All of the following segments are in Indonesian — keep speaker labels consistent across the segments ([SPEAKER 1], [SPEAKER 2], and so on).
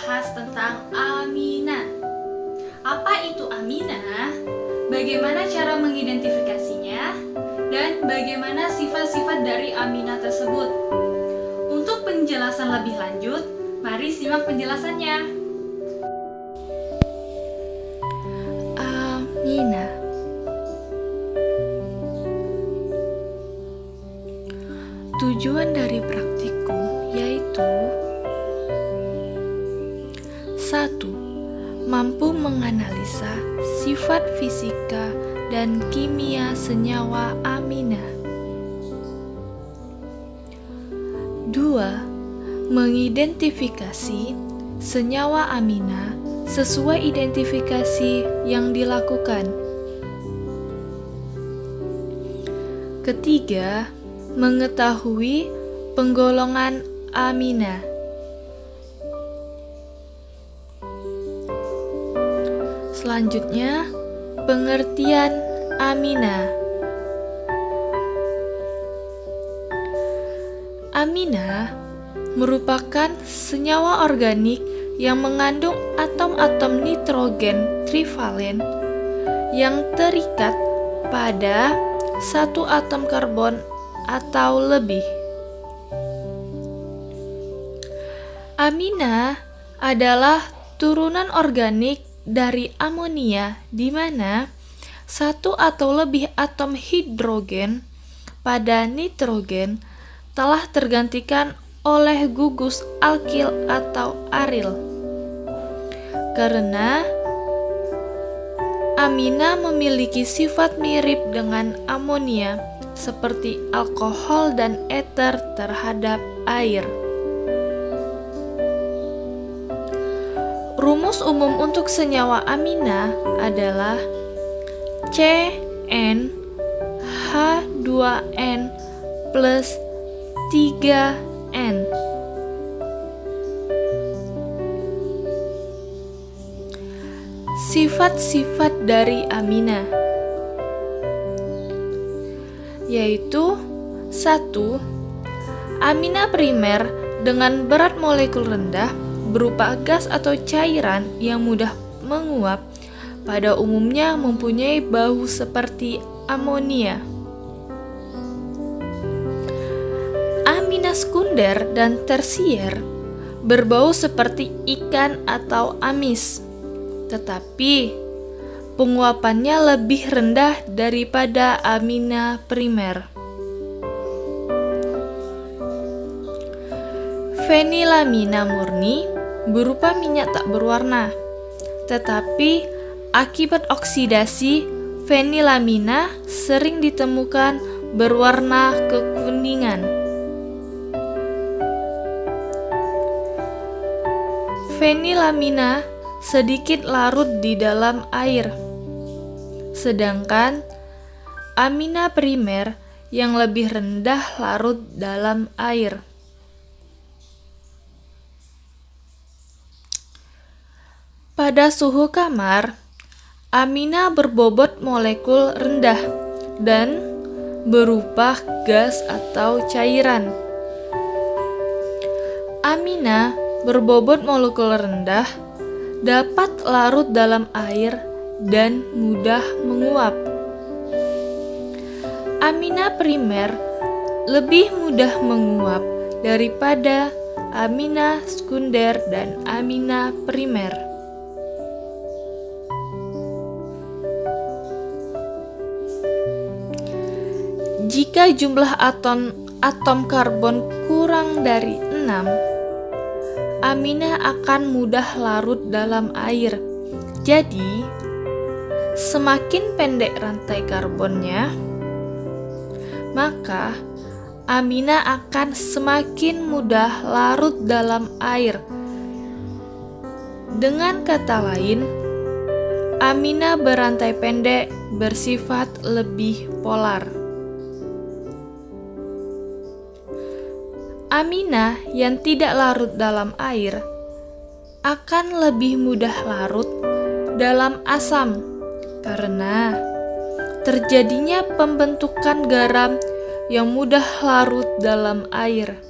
[SPEAKER 1] membahas tentang amina. Apa itu amina? Bagaimana cara mengidentifikasinya? Dan bagaimana sifat-sifat dari amina tersebut? Untuk penjelasan lebih lanjut, mari simak penjelasannya.
[SPEAKER 2] Amina. Tujuan dari praktikum yaitu 1. Mampu menganalisa sifat fisika dan kimia senyawa amina. 2. Mengidentifikasi senyawa amina sesuai identifikasi yang dilakukan. Ketiga, mengetahui penggolongan amina. Selanjutnya, pengertian amina. Amina merupakan senyawa organik yang mengandung atom-atom nitrogen trivalen yang terikat pada satu atom karbon atau lebih. Amina adalah turunan organik dari amonia di mana satu atau lebih atom hidrogen pada nitrogen telah tergantikan oleh gugus alkil atau aril. Karena amina memiliki sifat mirip dengan amonia seperti alkohol dan eter terhadap air. Rumus umum untuk senyawa amina adalah CnH2n plus 3n. Sifat-sifat dari amina yaitu 1. Amina primer dengan berat molekul rendah berupa gas atau cairan yang mudah menguap, pada umumnya mempunyai bau seperti amonia. Amina sekunder dan tersier berbau seperti ikan atau amis, tetapi penguapannya lebih rendah daripada amina primer. Fenilamina murni berupa minyak tak berwarna, tetapi akibat oksidasi fenilamina sering ditemukan berwarna kekuningan. Fenilamina sedikit larut di dalam air, sedangkan amina primer yang lebih rendah larut dalam air. Pada suhu kamar, amina berbobot molekul rendah dan berupa gas atau cairan. Amina berbobot molekul rendah dapat larut dalam air dan mudah menguap. Amina primer lebih mudah menguap daripada amina sekunder dan amina primer. Jika jumlah atom karbon kurang dari 6, amina akan mudah larut dalam air. Jadi, semakin pendek rantai karbonnya, maka amina akan semakin mudah larut dalam air. Dengan kata lain, amina berantai pendek bersifat lebih polar. Amina yang tidak larut dalam air akan lebih mudah larut dalam asam karena terjadinya pembentukan garam yang mudah larut dalam air.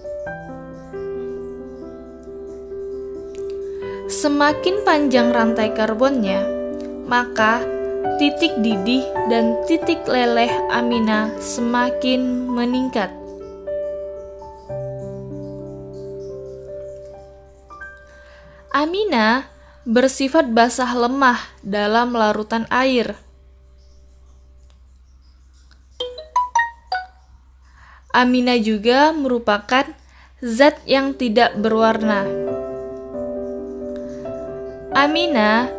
[SPEAKER 2] Semakin panjang rantai karbonnya, maka titik didih dan titik leleh amina semakin meningkat. Amina bersifat basah lemah dalam larutan air. Amina juga merupakan zat yang tidak berwarna. Amina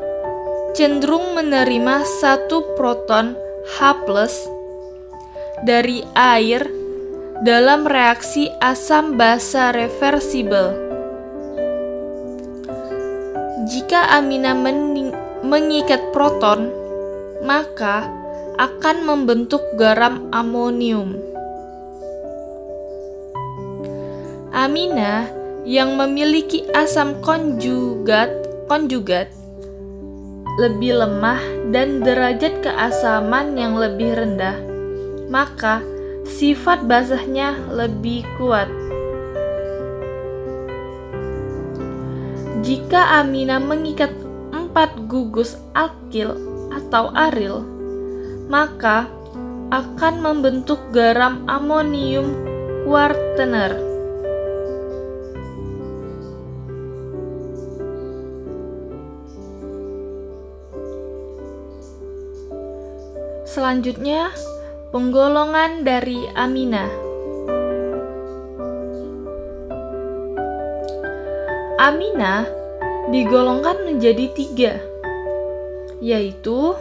[SPEAKER 2] cenderung menerima satu proton H+ dari air dalam reaksi asam basa reversibel. Jika amina mengikat proton, maka akan membentuk garam amonium. Amina yang memiliki asam konjugat lebih lemah dan derajat keasaman yang lebih rendah, maka sifat basahnya lebih kuat. Jika amina mengikat 4 gugus alkil atau aril, maka akan membentuk garam amonium kuartener. Selanjutnya, penggolongan dari amina. Amina digolongkan menjadi 3, yaitu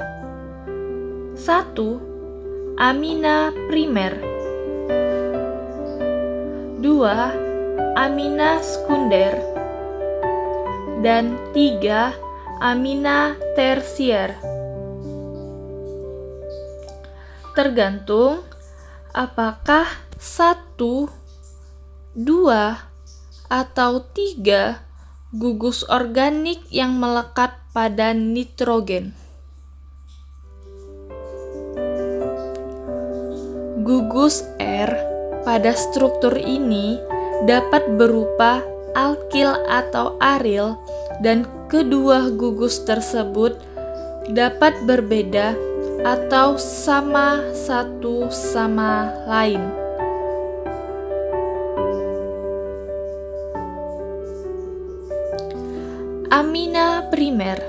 [SPEAKER 2] 1. Amina primer, 2. Amina sekunder, dan 3. Amina tersier. Tergantung apakah 1, 2, atau 3 gugus organik yang melekat pada nitrogen. Gugus R pada struktur ini dapat berupa alkil atau aril, dan kedua gugus tersebut dapat berbeda atau sama satu sama lain. Amina primer.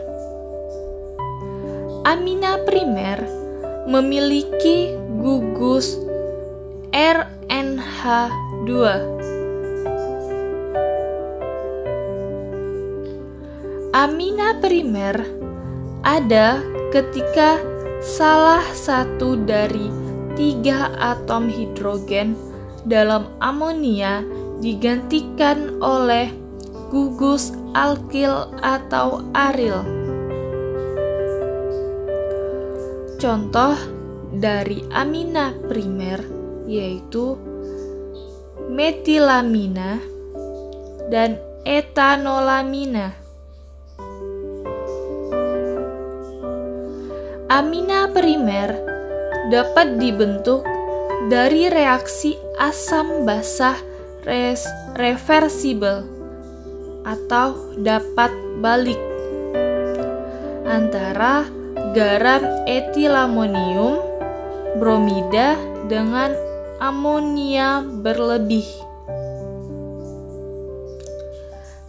[SPEAKER 2] Amina primer memiliki gugus RNH2. Amina primer ada ketika salah satu dari 3 atom hidrogen dalam amonia digantikan oleh gugus alkil atau aril. Contoh dari amina primer yaitu metilamina dan etanolamina. Amina primer dapat dibentuk dari reaksi asam basah reversibel atau dapat balik antara garam etilamonium bromida dengan amonia berlebih.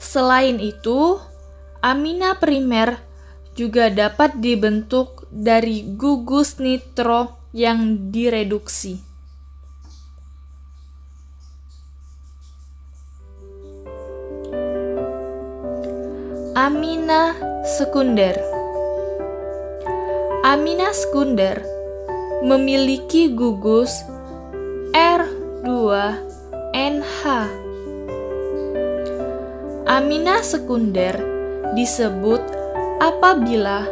[SPEAKER 2] Selain itu, amina primer juga dapat dibentuk dari gugus nitro yang direduksi. Amina sekunder. Amina sekunder memiliki gugus R2NH. Amina sekunder disebut apabila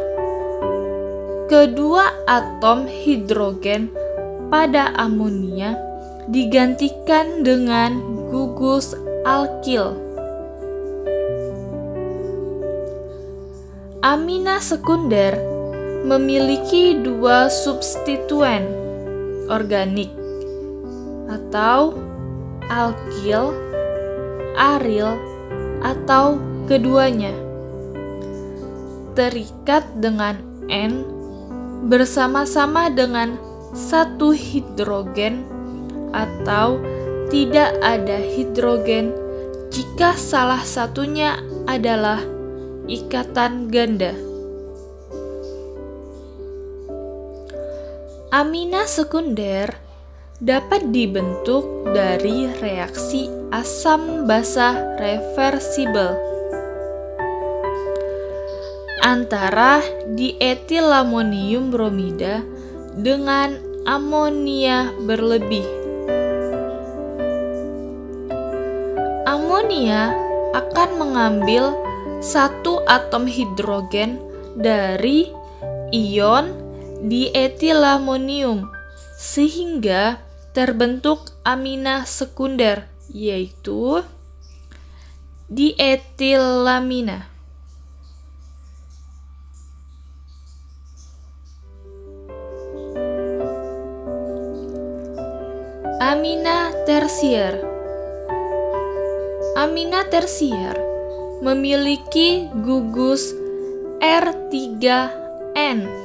[SPEAKER 2] kedua atom hidrogen pada amonia digantikan dengan gugus alkil. Amina sekunder memiliki 2 substituen organik atau alkil, aril, atau keduanya. terikat dengan N bersama-sama dengan satu hidrogen atau tidak ada hidrogen jika salah satunya adalah ikatan ganda. Amina sekunder dapat dibentuk dari reaksi asam basa reversibel antara dietilamonium bromida dengan amonia berlebih. Amonia akan mengambil satu atom hidrogen dari ion dietilamonium sehingga terbentuk amina sekunder, yaitu dietilamina. Amina tersier. Amina tersier memiliki gugus R3N.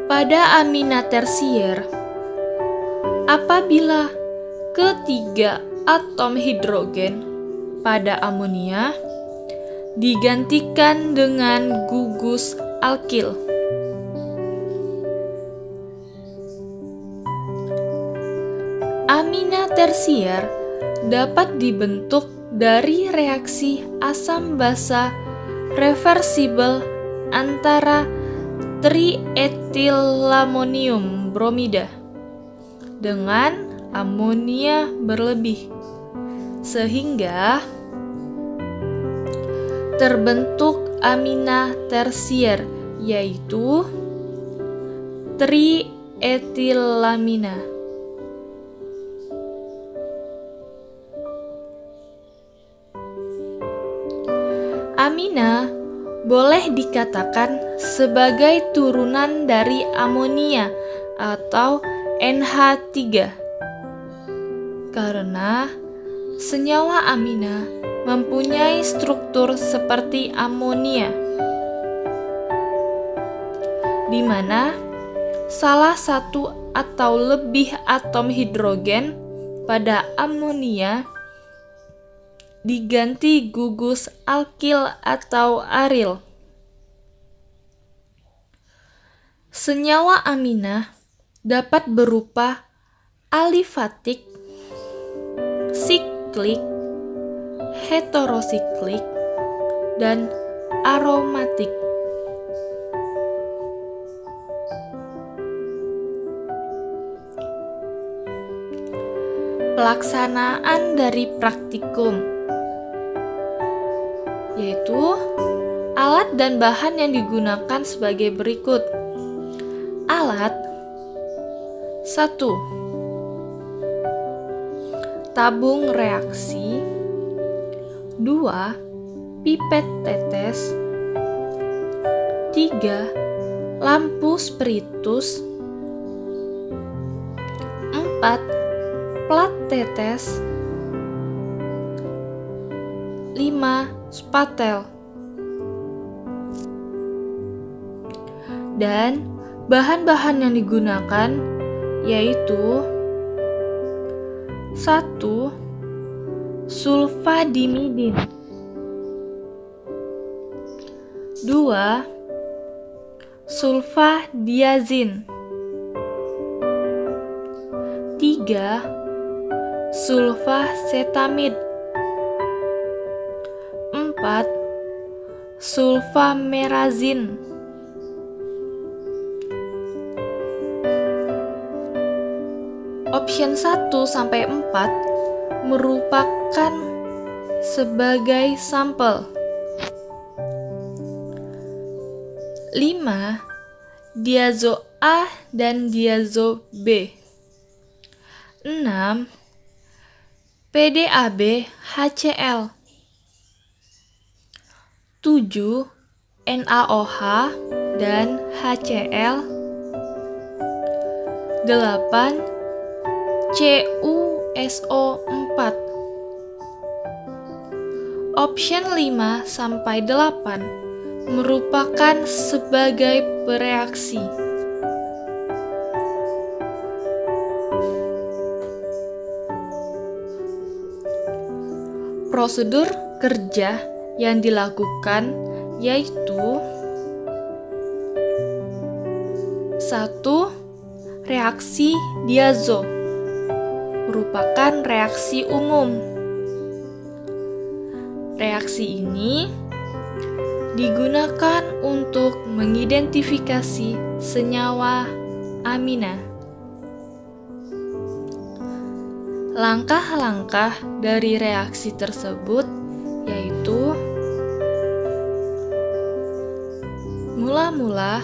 [SPEAKER 2] Pada amina tersier, apabila ketiga atom hidrogen pada amonia digantikan dengan gugus alkil, amina tersier dapat dibentuk dari reaksi asam basa reversibel antara trietilamonium bromida dengan amonia berlebih sehingga terbentuk amina tersier, yaitu trietilamina. Amina boleh dikatakan sebagai turunan dari amonia atau NH3 karena senyawa amina mempunyai struktur seperti amonia, di mana salah satu atau lebih atom hidrogen pada amonia diganti gugus alkil atau aril. Senyawa amina dapat berupa alifatik, siklik, heterosiklik, dan aromatik. Pelaksanaan dari praktikum yaitu alat dan bahan yang digunakan sebagai berikut. Alat 1. Tabung reaksi. 2. Pipet tetes. 3. Lampu spiritus. 4. Plat tetes. 5. Spatel. Dan bahan-bahan yang digunakan yaitu 1. Sulfadimidin. 2. Sulfadiazin. 3. Sulfasetamid. 4. Sulfamerazin. Option 1 sampai 4 merupakan sebagai sampel. 5. Diazo A dan diazo B. 6. PDAB HCl. 7. NaOH dan HCl. 8. CuSO4. option 5 sampai 8 merupakan sebagai bereaksi. Prosedur kerja yang dilakukan yaitu 1. Reaksi diazo merupakan reaksi umum. Reaksi ini digunakan untuk mengidentifikasi senyawa amina. Langkah-langkah dari reaksi tersebut yaitu mula-mula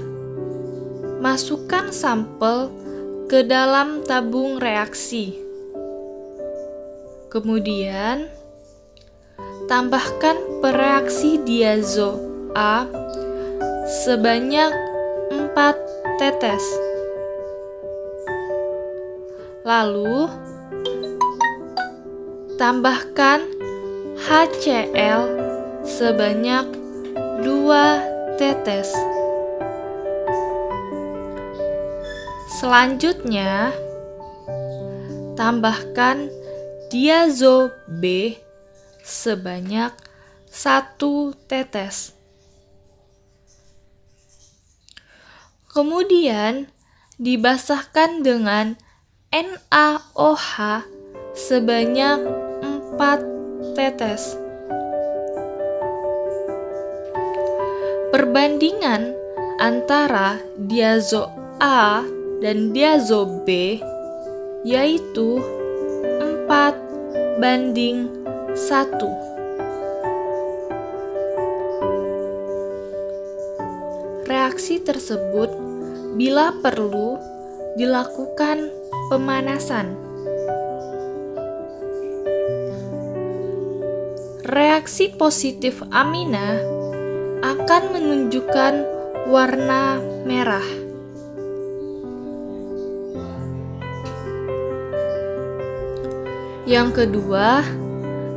[SPEAKER 2] masukkan sampel ke dalam tabung reaksi. Kemudian tambahkan pereaksi diazo A sebanyak 4 tetes. Lalu tambahkan HCl sebanyak 2 tetes. Selanjutnya, tambahkan diazo B sebanyak 1 tetes. Kemudian, dibasahkan dengan NaOH sebanyak 4 tetes. Perbandingan antara diazo A dan diazo B yaitu 4:1. Reaksi tersebut bila perlu dilakukan pemanasan. Reaksi positif amina akan menunjukkan warna merah. Yang kedua,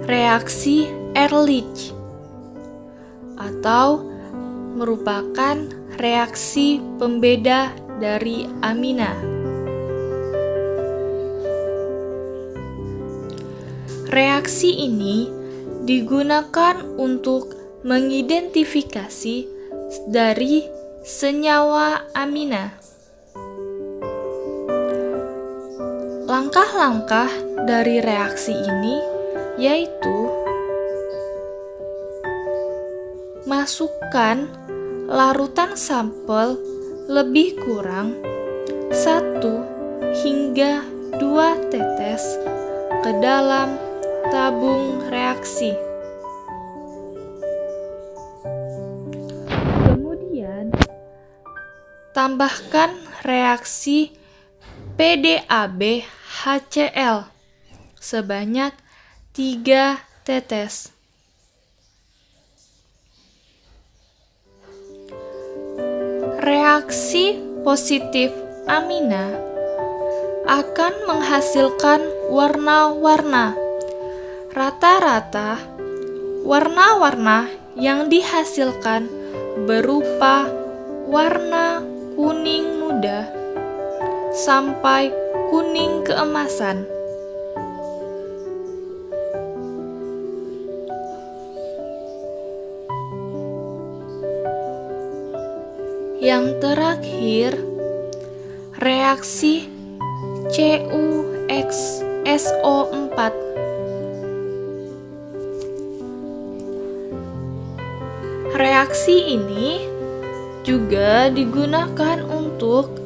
[SPEAKER 2] reaksi Ehrlich atau merupakan reaksi pembeda dari amina. Reaksi ini digunakan untuk mengidentifikasi dari senyawa amina. Langkah-langkah dari reaksi ini yaitu masukkan larutan sampel lebih kurang 1 hingga 2 tetes ke dalam tabung reaksi. Kemudian, tambahkan reaksi PDAB HCl sebanyak 3 tetes. Reaksi positif amina akan menghasilkan warna-warna. Rata-rata, warna-warna yang dihasilkan berupa warna kuning muda sampai kuning keemasan. Yang terakhir, reaksi CuXSO4. Reaksi ini juga digunakan untuk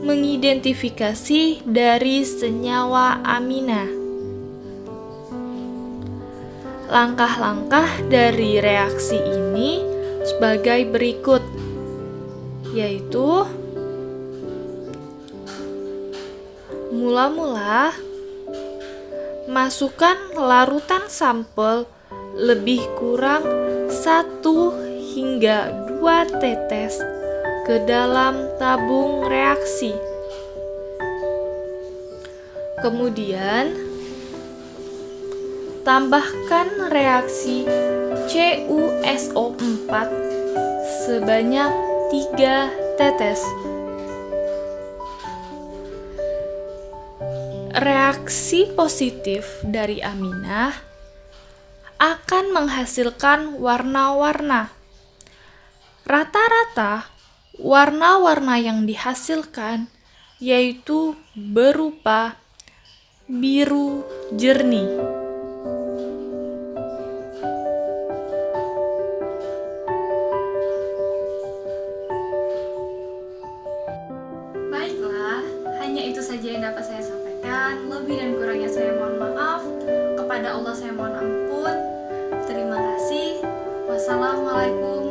[SPEAKER 2] mengidentifikasi dari senyawa amina. Langkah-langkah dari reaksi ini sebagai berikut, yaitu mula-mula masukkan larutan sampel lebih kurang 1 hingga 2 tetes ke dalam tabung reaksi. Kemudian, tambahkan reaksi CuSO4 sebanyak 3 tetes. Reaksi positif dari Aminah akan menghasilkan warna-warna. Rata-rata warna-warna yang dihasilkan yaitu berupa biru jernih.
[SPEAKER 1] Baiklah, hanya itu saja yang dapat saya sampaikan. Lebih dan kurangnya saya mohon maaf. Kepada Allah saya mohon ampun. Terima kasih. Wassalamualaikum